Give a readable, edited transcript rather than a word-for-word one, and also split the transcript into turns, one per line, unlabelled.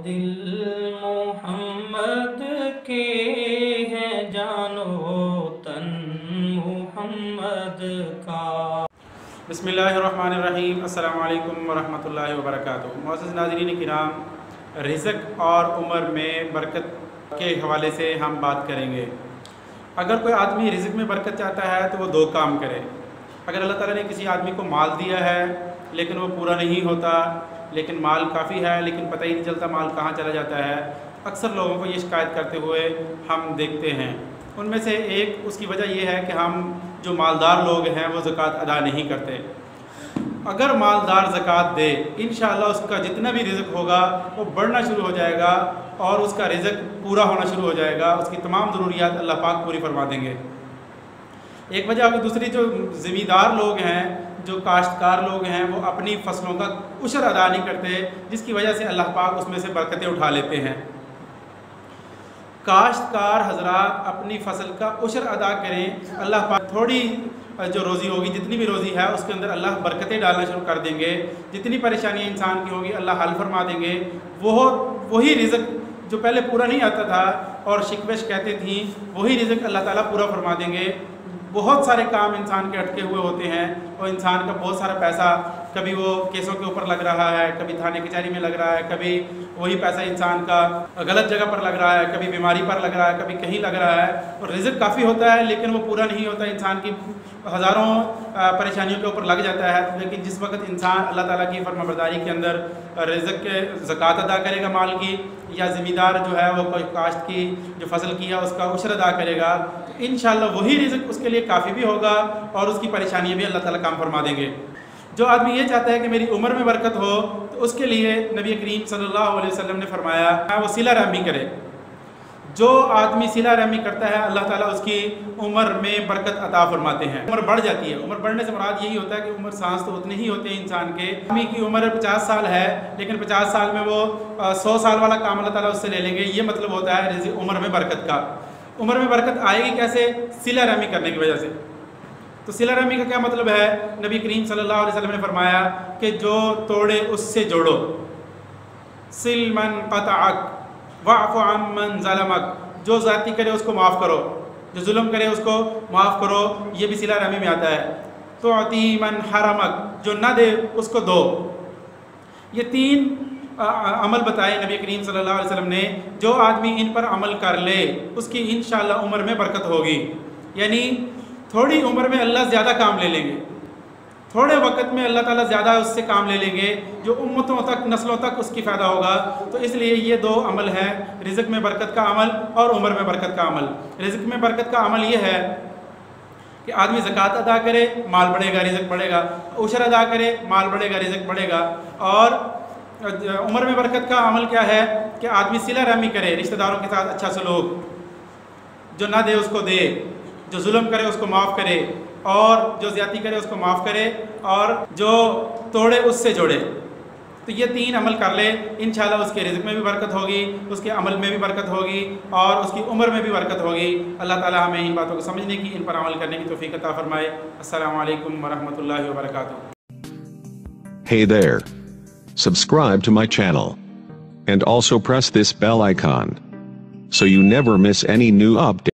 دل محمد کے ہیں، جانو تن محمد کا۔
بسم اللہ الرحمن الرحیم۔ السلام علیکم ورحمۃ اللہ وبرکاتہ۔ معزز ناظرین کرام، رزق اور عمر میں برکت کے حوالے سے ہم بات کریں گے۔ اگر کوئی آدمی رزق میں برکت چاہتا ہے تو وہ دو کام کرے۔ اگر اللہ تعالیٰ نے کسی آدمی کو مال دیا ہے لیکن وہ پورا نہیں ہوتا، لیکن مال کافی ہے لیکن پتہ ہی نہیں چلتا مال کہاں چلا جاتا ہے، اکثر لوگوں کو یہ شکایت کرتے ہوئے ہم دیکھتے ہیں۔ ان میں سے ایک اس کی وجہ یہ ہے کہ ہم جو مالدار لوگ ہیں وہ زکوٰۃ ادا نہیں کرتے۔ اگر مالدار زکوٰۃ دے، انشاءاللہ اس کا جتنا بھی رزق ہوگا وہ بڑھنا شروع ہو جائے گا اور اس کا رزق پورا ہونا شروع ہو جائے گا، اس کی تمام ضروریات اللہ پاک پوری فرما دیں گے۔ ایک وجہ ہوگی۔ دوسری، جو زمیندار لوگ ہیں، جو کاشتکار لوگ ہیں، وہ اپنی فصلوں کا عشر ادا نہیں کرتے، جس کی وجہ سے اللہ پاک اس میں سے برکتیں اٹھا لیتے ہیں۔ کاشتکار حضرات اپنی فصل کا عشر ادا کریں، اللہ پاک تھوڑی جو روزی ہوگی، جتنی بھی روزی ہے اس کے اندر اللہ برکتیں ڈالنا شروع کر دیں گے۔ جتنی پریشانیاں انسان کی ہوگی اللہ حل فرما دیں گے۔ وہی رزق جو پہلے پورا نہیں آتا تھا اور شکوش کہتے تھیں، وہی رزق اللہ تعالیٰ پورا فرما دیں گے۔ بہت سارے کام انسان کے اٹکے ہوئے ہوتے ہیں اور انسان کا بہت سارا پیسہ کبھی وہ کیسوں کے اوپر لگ رہا ہے، کبھی تھانے کچہری میں لگ رہا ہے، کبھی وہی پیسہ انسان کا غلط جگہ پر لگ رہا ہے، کبھی بیماری پر لگ رہا ہے، کبھی کہیں لگ رہا ہے، اور رزق کافی ہوتا ہے لیکن وہ پورا نہیں ہوتا۔ انسان کی ہزاروں پریشانیوں کے اوپر لگ جاتا ہے، لیکن جس وقت انسان اللہ تعالیٰ کی فرما برداری کے اندر رزق کے زکوٰۃ ادا کرے گا مال کی، یا زمیندار جو ہے وہ کوئی کاشت کی جو فصل کی ہے اس کا عشر ادا کرے گا، تو انشاءاللہ وہی رزق اس کے لیے کافی بھی ہوگا اور اس کی پریشانیاں بھی اللہ تعالیٰ کام فرما دیں گے۔ جو آدمی یہ چاہتا ہے کہ میری عمر میں برکت ہو، تو اس کے لیے نبی کریم صلی اللہ علیہ وسلم نے فرمایا وہ صلہ رحمی کرے۔ جو آدمی صلہ رحمی کرتا ہے اللہ تعالیٰ اس کی عمر میں برکت عطا فرماتے ہیں، عمر بڑھ جاتی ہے۔ عمر بڑھنے سے مراد یہی ہوتا ہے کہ عمر سانس تو اتنے ہی ہوتے ہیں انسان کے۔ آدمی کی عمر 50 سال ہے لیکن 50 سال میں وہ 100 سال والا کام اللہ تعالیٰ اس سے لے لیں گے، یہ مطلب ہوتا ہے عمر میں برکت کا۔ عمر میں برکت آئے گی کیسے؟ صلہ رحمی کرنے کی وجہ سے۔ تو صلہ رحمی کا کیا مطلب ہے؟ نبی کریم صلی اللہ علیہ وسلم نے فرمایا کہ جو توڑے اس سے جوڑو، سل من قطعک واعف عن من ظلمک، جو زیادتی کرے اس کو معاف کرو، جو ظلم کرے اس کو معاف کرو، یہ بھی صلہ رحمی میں آتا ہے۔ تعطی من حرمک، جو نہ دے اس کو دو۔ یہ 3 عمل بتائے نبی کریم صلی اللہ علیہ وسلم نے، جو آدمی ان پر عمل کر لے اس کی انشاءاللہ عمر میں برکت ہوگی۔ یعنی تھوڑی عمر میں اللہ زیادہ کام لے لیں گے، تھوڑے وقت میں اللہ تعالیٰ زیادہ اس سے کام لے لیں گے، جو امتوں تک نسلوں تک اس کی فائدہ ہوگا۔ تو اس لیے یہ 2 عمل ہیں، رزق میں برکت کا عمل اور عمر میں برکت کا عمل۔ رزق میں برکت کا عمل یہ ہے کہ آدمی زکوٰۃ ادا کرے، مال بڑھے گا، رزق بڑھے گا، عشر ادا کرے، مال بڑھے گا، رزق بڑھے گا۔ اور عمر میں برکت کا عمل کیا ہے کہ آدمی صلہ رحمی کرے، رشتہ داروں کے ساتھ اچھا سلوک، جو نہ دے اس کو دے، جو ظلم کرے اس کو معاف کرے، اور جو زیادتی کرے اس کو معاف کرے، اور جو توڑے اس سے جوڑے۔ تو یہ 3 عمل کر لے، انشاءاللہ اس کے رزق میں بھی برکت ہوگی، اس کے عمل میں بھی برکت ہوگی، اور اس کی عمر میں بھی برکت ہوگی۔ اللہ تعالیٰ ہمیں ان باتوں کو سمجھنے کی، ان پر عمل کرنے کی توفیق عطا فرمائے۔ السلام علیکم ورحمۃ اللہ وبرکاتہ۔
Hey there. Subscribe to my channel. And also press this bell icon, so you never miss any new update.